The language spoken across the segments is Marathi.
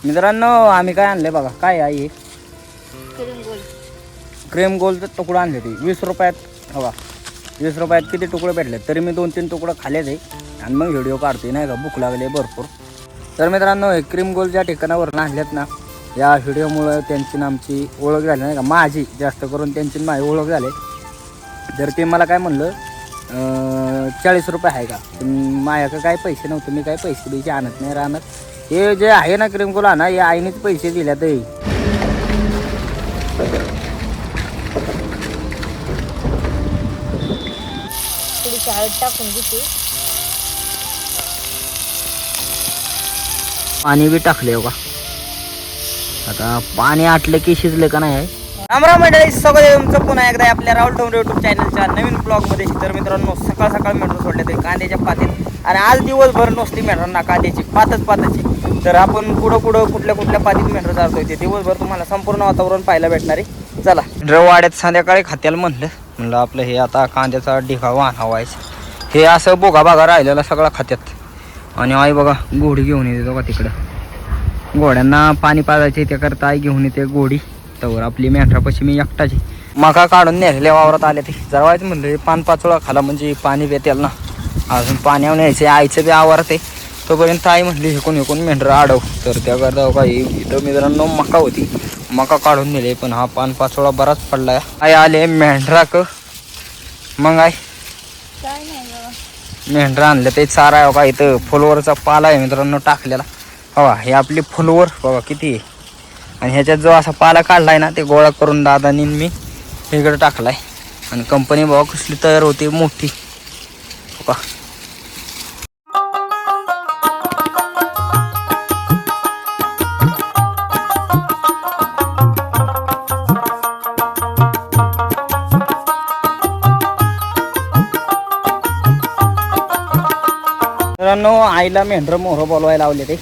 मित्रांनो आम्ही काय आणले बघा, काय आहे क्रीम गोलचं तुकडं आणले ते 20 रुपयात. बघा 20 रुपयात किती तुकडे भेटले, तरी मी 2-3 तुकडं खाल्ले ते आणि मग व्हिडिओ काढतोय नाही का, भूक लागली भरपूर. तर मित्रांनो हे क्रीम गोल ज्या ठिकाणावर आणल्यात ना, या व्हिडिओमुळं त्यांची ना आमची ओळख झाली नाही का, माझी जास्त करून त्यांची माझी ओळख झाली. जर ते मला काय म्हणलं 40 रुपये आहे का, माझ्याकडे काय पैसे नव्हते, मी काय पैसे द्यायचे आणत नाही राहणार. हे जे आहे ना क्रीम गोल ना, या आईनेच पैसे दिल्यात. पाणी बी टाकले हो का, आता पाणी आटलं की शिजलं का नाही. रामराम मंडळी, सगळे तुमचं पुन्हा एकदा आपल्या राहुल डोंगरे यूट्यूब चॅनलच्या नवीन ब्लॉगमध्ये. तर मित्रांनो सकाळ सकाळ मेंढर सोडले ते कांद्याच्या पातीत, आणि आज दिवसभर नुसती मेंढरांना कांद्याची पाताची. तर आपण पुढं कुठल्या पातीत मेंढर चालतोय ते दिवसभर तुम्हाला संपूर्ण वातावरण पाहायला भेटणार आहे. चला वाड्यात संध्याकाळी खात्याला म्हणलं आपलं हे आता कांद्याचा ढिगा वाहन व्हायचं. हे असं बोगा राहिलेला सगळा खात्यात. आणि आई बघा घोडी घेऊन येते बघा तिकडं, घोड्यांना पाणी पाजायचे त्याकरता आई घेऊन येते घोडी. तर आपली मेंढरापाशी मी एकटाची मका काढून नेलेल्या वावरात आले ते जरवायचं म्हणलं पान पाचोळा खाला म्हणजे पाणी बेतेल ना, अजून पाण्यावर न्यायचं आईचं बी आवारात आहे. तोपर्यंत आई म्हणली हेकून मेंढरं अडव. तर त्याकरता काही इथं मित्रांनो मका होती, मका काढून नेले, पण हा पान पाचोळा बराच पडला. आई आले मेंढराक, मग आई मेंढरा आणलं ते चारा आहे बघा. इथं फुलवरचा पाला आहे मित्रांनो टाकलेला. हवा हे आपली फुलवर बघा किती आहे, आणि ह्याच्यात जो असा पाला काढलाय ना ते गोळा करून दादानी मी इकडे टाकलाय. आणि कंपनी बघा कसली तयार होती मोठी बघा. मित्रांनो आईला मेंढरं मोहरं बोलवायला लावले ते,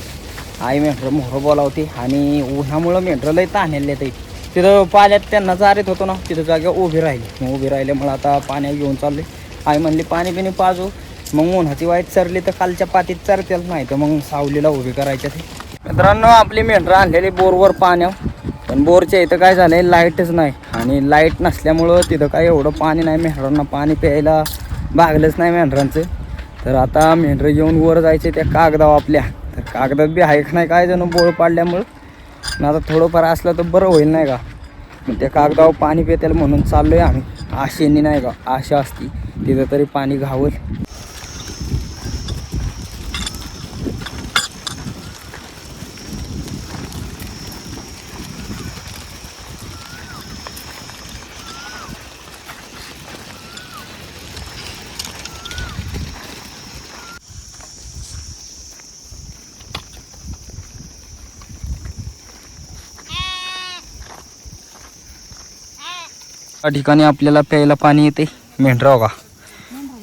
आई मेंढरं मोहरं बोलावते. आणि उन्हामुळं मेंढरं लई ताणले ते, तिथं पाण्यात त्यांना चारीत होतो ना, तिथं जागा उभी राहिल्यामुळे आता पाण्यात घेऊन चालले. आई म्हणली पाणी पिणी पाजू, मग उन्हाची वाईट चरली तर खालच्या पातीत चरतेल, नाही तर मग सावलीला उभी करायच्या ते. मित्रांनो आपली मेंढरं आणलेली बोरवर पाण्यावर, पण बोरच्या इथं काय झालं आहे लाईटच नाही, आणि लाईट नसल्यामुळं तिथं काय एवढं पाणी नाही, मेंढरांना पाणी प्यायला भागलंच नाही मेंढरांचं. तर आता मेंढरं घेऊन वर जायचे त्या कागदाव आपल्या, तर कागदात बी आहे का नाही काय जण बोळ पाडल्यामुळं. आता थोडंफार असलं तर बरं होईल नाही का, मग त्या कागदावर पाणी पितेल म्हणून चाललो आहे आम्ही. आशेनी नाही का, आशा असती तिथं तरी पाणी घावल. या ठिकाणी आपल्याला प्यायला पाणी येते. मेंढरा बघा,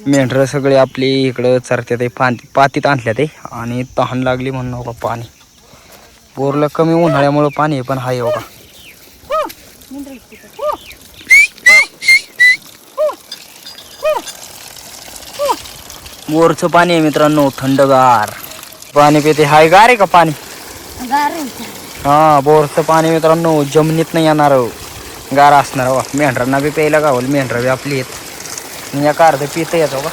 मेंढरं सगळे आपली इकडं चरते ते पातीत आणल्या ते, आणि तहान लागली म्हणून बघा पाणी. बोरला कमी उन्हाळ्यामुळं पाणी आहे, पण हाय बघा. बोरचं पाणी आहे मित्रांनो, थंडगार पाणी पिते. हाय गार आहे का पाणी? हा बोरचं पाणी मित्रांनो जमिनीत नाही येणार, गार असणार बघा. मेंढरांना बी प्यायला गावल, मेंढरा बी आपली येत या अर्ध पितं येतो बघा.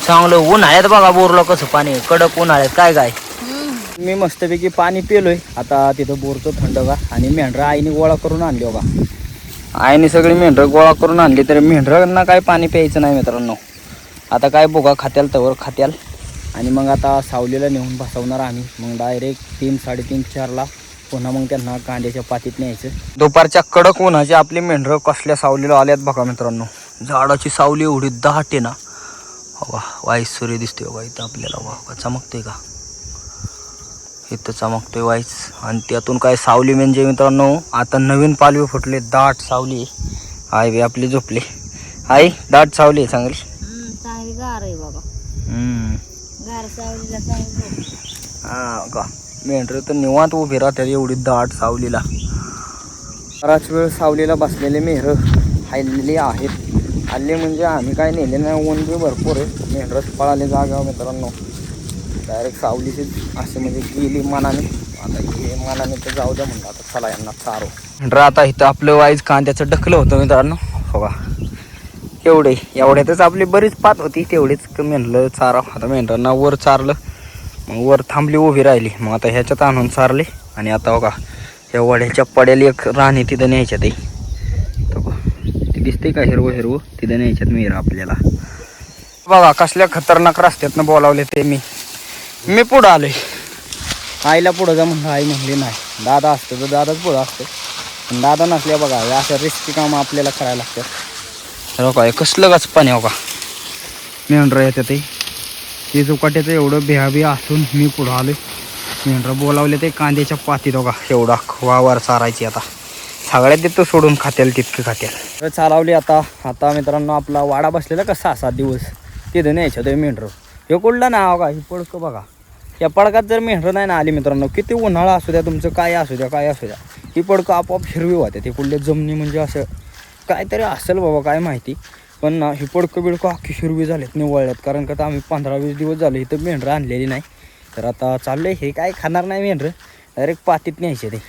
चांगलं उन्हाळ्यात बघा बोरला कसं पाणी, कडक उन्हाळ्यात काय मी मस्तपैकी पाणी पिलोय. आता तिथं बोरचं थंडगार, आणि मेंढरं आईने गोळा करून आणली बघा. आईने सगळी मेंढरं गोळा करून आणली, तर मेंढरांना काय पाणी प्यायचं नाही मित्रांनो. आता काय बघा खात्याल तवर खात्याल, आणि मग आता सावलीला नेऊन बसवणार आम्ही. मग डायरेक्ट 3-3:30-4ला पुन्हा मग त्यांना कांद्याच्या पातीत न्यायचं. दुपारच्या कडक उन्हाची आपली मेंढरं कसल्या सावलीला आल्यात बघा मित्रांनो. झाडाची सावली एवढी दाट आहे ना, हवा वाईस सूर्य दिसतोय बघा इथं आपल्याला. वा चमकतोय का, इथं चमकतोय वाईस. आणि त्यातून काय सावली म्हणजे मित्रांनो आता नवीन पालवी फुटले, दाट सावली. आई बी आपली झोपली. आई दाट सावली आहे चांगली, गार आहे बघा. गार सावलीला हा का, मेंढरं तर निवांत उभी राहतात एवढी दाट सावलीला. बराच वेळ सावलीला बसलेले मेंढरं हायलेली आहेत. हल्ली म्हणजे आम्ही काय नेले नाही, ऊन बी भरपूर आहे, मेंढरच पळाले जागा मित्रांनो. डायरेक्ट सावलीची असे म्हणजे गेली मनाने. आता हे मनाने तर जाऊ द्या म्हणलं, आता चला यांना चारो. मेंढरं आता इथं आपलं वाईज कांद्याचं ढकलं होतं मित्रांनो. हो का, एवढे एवढ्यातच आपली बरीच पात होती, तेवढीच मेंढलं चारा. आता मेंढरांना वर चारलं, मग वर थांबली उभी राहिली. मग आता ह्याच्यात आणून चारले. आणि आता बघा ह्या वड्याच्या पड्याला एक राणी तिथं न्यायच्यात ती दिसते का हिरवं हिरवं, तिथं न्यायच्यात मेहर आपल्याला. बघा कसल्या खतरनाक रस्त्यातनं बोलावले ते. मी पुढं आलोय. आईला पुढं जा म्हणलं, आई म्हणली नाही. दादा असतं तर दादाच पुढं असतं, पण दादा नसल्या बघा अशा रिस्की कामं आपल्याला करायला लागतात. तर काय कसलं गाच पाणी हो का मेंढरं येतं ते चुकाट्याचं एवढं बिहाबिया असून मी पुढं आलोय. मेंढरं बोलावले ते कांद्याच्या पातीत हो का, एवढा वावर चारायची. आता सगळ्यात तिथं सोडून खात्याल तितकं खात्याल चालवली. आता मित्रांनो आपला वाडा बसलेला का 6-7 दिवस, तिथं न्यायचं ते मेंढरं. हे कुठलं ना हो का, ही पडकं बघा. या पडकात जर मेंढरं नाही ना आली मित्रांनो, किती उन्हाळा असू द्या तुमचं, काय असू द्या, ही पडकं आपोआप हिरवी होते. ते कुठले जमिनी म्हणजे असं काहीतरी असेल बाबा काय माहिती, पण ना ही पडकं बिडकं अख्खी हिरवी झालेत, निवळल्यात. कारण का आता आम्ही 15-20 दिवस झाले इथं मेंढरं आणलेली नाही. तर आता चाललंय, हे काय खाणार नाही मेंढरं, डायरेक्ट पातीत न्यायचे ते.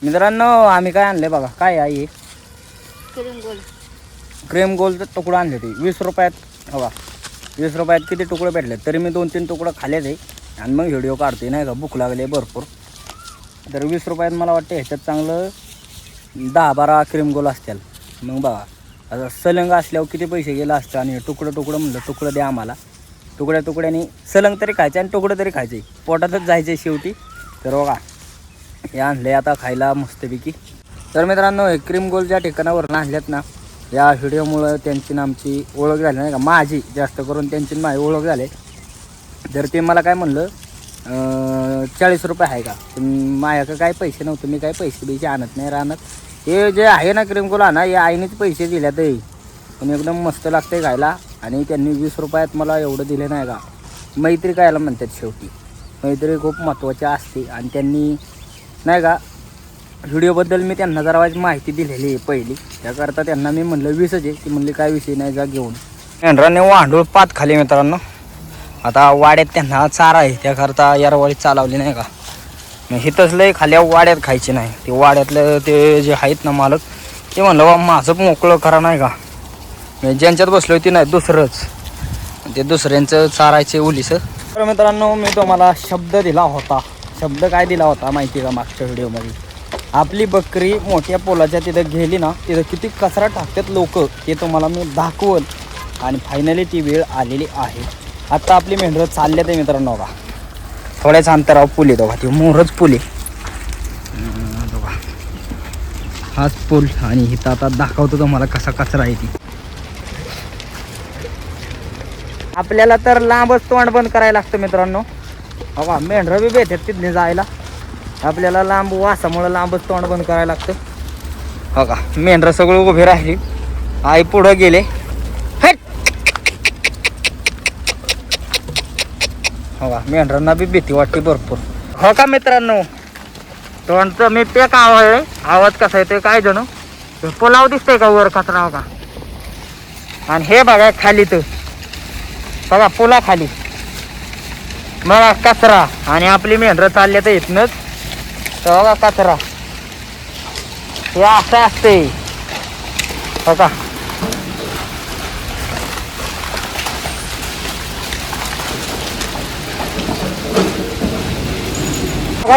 मित्रांनो आम्ही काय आणले बघा, काय आहे क्रीम गोलचं तुकडं आणले ते 20 रुपयात. हवा 20 रुपयात किती तुकडे भेटले, तरी मी 2-3 तुकडं खाल्ले ते. आणि मग व्हिडिओ काढते नाही का, भूक लागले भरपूर. तर 20 रुपयात मला वाटतं ह्याच्यात चांगलं 10-12 क्रीम गोल असतील. मग बघा आता सलंग असल्यावर किती पैसे गेलं असतं. आणि तुकडं म्हणलं, तुकडं द्या आम्हाला. तुकड्याने सलंग तरी खायचे आणि तुकडं तरी खायचे, पोटातच जायचे शेवटी. तर बघा हे आणले आता खायला मस्तपैकी. तर मित्रांनो हे क्रीम गोल ज्या ठिकाणावर आणल्यात ना, या व्हिडिओमुळं त्यांची ना आमची ओळख झाली नाही का, माझी जास्त करून त्यांची माझी ओळख झाली. तर ते मला काय म्हणलं 40 रुपये आहे का, पण माझ्याकडे काय पैसे नव्हते, मी काय पैसे आणत नाही राहणार. हे जे आहे ना क्रीम गोल ना, या आईनेच पैसे दिल्यात, पण एकदम मस्त लागते खायला. आणि त्यांनी 20 रुपयात मला एवढं दिले नाही का. मैत्री खायला म्हणतात, शेवटी मैत्री खूप महत्त्वाची असते. आणि त्यांनी नाही का व्हिडिओबद्दल मी त्यांना जरा माहिती दिलेली आहे पहिली, त्याकरता त्यांना मी म्हणलं 20 आहे. ती म्हणली काय विषय नाही, जा घेऊन. मेंढराने वांडूळ पात खाली मित्रांनो. आता वाड्यात त्यांना चारा आहे, त्याकरता यारवाळी चालवली नाही का. हिथंच लय खाल्या वाड्यात खायची नाही. ते वाड्यातलं ते जे आहेत ना मालक, ते म्हणलं बा माझं मोकळं करा नाही का, ज्यांच्यात बसलो ती नाही दुसरंच, ते दुसऱ्यांचं चारायचे उलीस. तर मित्रांनो मी तुम्हाला शब्द दिला होता. शब्द काय दिला होता माहिती का, मागच्या व्हिडिओमध्ये आपली बकरी मोठ्या पोलाच्या तिथं गेली ना, तिथं किती कचरा टाकतात लोक, ते तुम्हाला मी दाखवल. आणि फायनली ती वेळ आलेली आहे. आत्ता आपली मेंढरं चालले ते मित्रांनो बघा, थोड्याच अंतरावर पूल येतो बघा, ती मोरच पूल आहे बघा, हाच पूल. आणि इथं आता दाखवतो तुम्हाला कसा कचरा आहे ती. आपल्याला तर लांबच तोंड बंद करायला लागतं मित्रांनो. बघा मेंढरं बी भेटतात तिथने जायला, आपल्याला लांब वासामुळं लांबच तोंड बंद करायला लागतं. बघा मेंढरं सगळं उभे राहिली, आई पुढं गेले. हो का, मेंढरांना बी भीती वाटते भरपूर. हो का मित्रांनो, तोंडचं मी ते का आवाज कसा येतोय काय जणू, पुलाव दिसतोय का वर कचरा. हो का, आणि हे बघा खाली, तर बघा पुला खाली बघा कचरा. आणि आपली मेंढरं चालल्या तर इथनंच, तर बघा कचरा. हे असं असते, हो का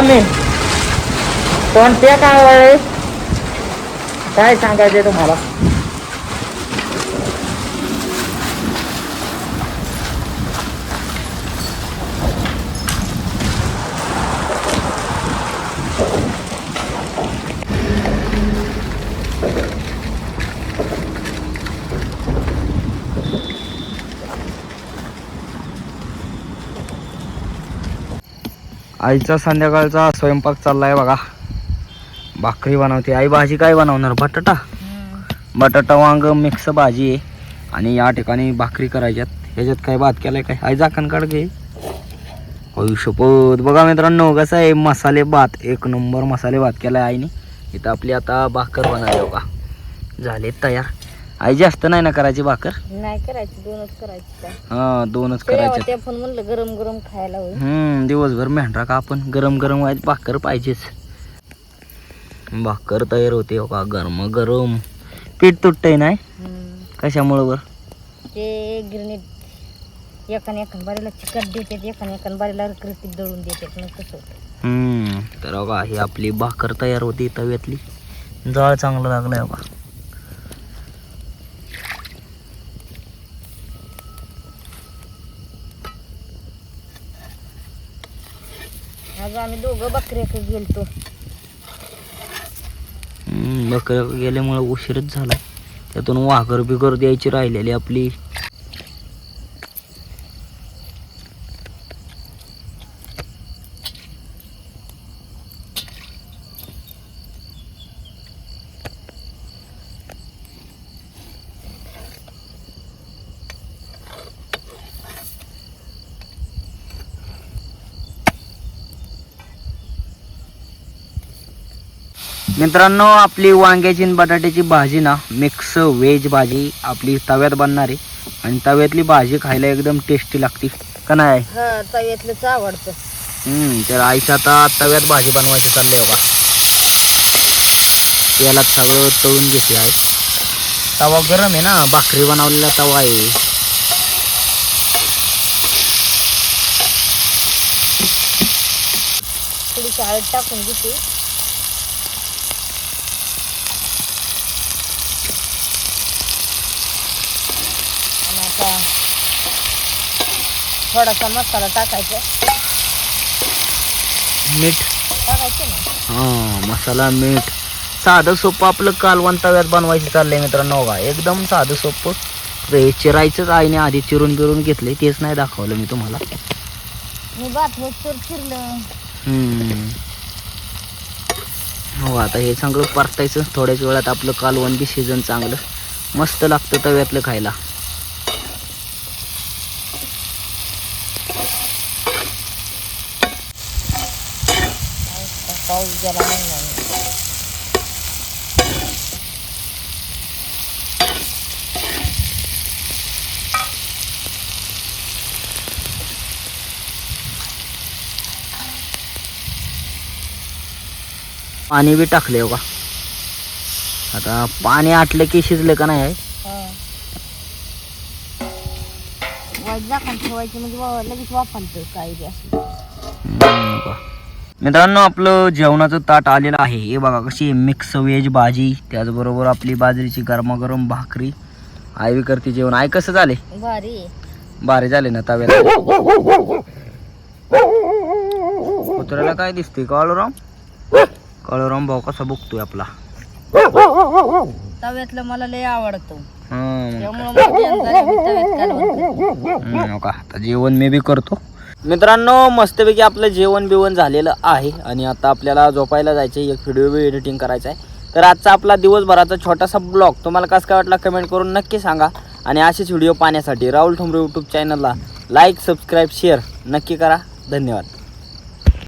मी कोणत्या काय काय सांगायचे तुम्हाला आईचा संध्याकाळचा स्वयंपाक चाललाय बघा. भाकरी बनवते आई. भाजी काय बनवणार? बटाटा बटाटा वांग मिक्स भाजी आहे आणि या ठिकाणी भाकरी करायच्यात. ह्याच्यात काय भात केलाय काय? आई झाकण काढ घे. शपथ बघा मित्रांनो कसं आहे मसाले भात. एक नंबर मसाले भात केलाय आईने. इथं आपली आता भाकर बनावी का झाले तयार. आई जास्त नाही ना करायची भाकर? नाही करायची, दोनच करायची. हा दोनच करायची. ते पण म्हणलं गरम गरम खायला होईल. दिवसभर मेंढरा का आपण गरम गरम व्हायची भाकर पाहिजेच. भाकर तयार होते हो का गरम गरम. पीठ तुटतंय नाही कशामुळं बर? ते गिरणीत एकान बारीला चिकट देतात, एकान बारीला रकरकीत दळून देतात मग कसं होतं. तर बघा ही आपली भाकर तयार होती तव्यातली. जाळ चांगलं लागलंय बघा. आज आम्ही दोघं बकऱ्याकडे गेलतो. बकऱ्या गेल्यामुळे उशीरच झाला. त्यातून वाघर बिगर द्यायची राहिलेली आपली. मित्रांनो आपली वांग्याची आणि बटाट्याची भाजी ना मिक्स व्हेज भाजी आपली तव्यात बनणार आहे. आणि तव्यातली भाजी खायला एकदम टेस्टी लागते का नाही? हा तव्यातलंच आवडतं. तर आईच्या आता तव्यात भाजी बनवायची चाललंय बघा. तेलात सगळं तळून घेते आहे. तवा गरम आहे ना, भाकरी बनवलेला तवा आहे. थोडी हळद टाकून घेते. थोडासा मसाला टाकायचा. मीठ टाकायचं ना. हां मसाला मीठ. साधं सोपं आपलं कालवण तव्यात बनवायचं चाललंय मित्रांनो बघा. एकदम साधं सोपं. हे चिरायचंच आईने आधी चिरून बिरून घेतलंय. तेच नाही दाखवलं मी तुम्हाला. मी भात होतोर चिरलं. हो आता हे चांगलं परतायचं. थोड्याच वेळात आपलं कालवण बी शिजन चांगलं मस्त लागतं तव्यातलं खायला. पाऊस गेला नाही. पाणी बी टाकले हो का. आता पाणी आटलं की शिजलं का नाही? झाकण ठेवायची म्हणजे लगेच वापरतो काही बी असं. मित्रांनो आपलं जेवणाचं ताट आलेलं आहे. हे बघा कशी मिक्स व्हेज भाजी, त्याचबरोबर आपली बाजरीची गरमागरम भाकरी. आई बी करते जेवण. आई कसं झाले? भारी झाले ना तव्यात. कुत्र्याला काय दिसते? काळूराम काळूराम भाऊ कसा बघतोय आपला. तव्यातलं मला लय आवडतं. आता जेवण मी बी करतो. मित्रांनो मस्तपैकी आपलं जेवण बिवण झालेलं आहे आणि आता आपल्याला झोपायला जायचं. एक व्हिडिओ बी एडिटिंग करायचं आहे. तर आजचा आपला दिवसभराचा छोटासा ब्लॉग तुम्हाला कसं काय वाटला कमेंट करून नक्की सांगा. आणि असेच व्हिडिओ पाहण्यासाठी राहुल ठोंबरे यूट्यूब चॅनलला लाईक सबस्क्राईब शेअर नक्की करा. धन्यवाद.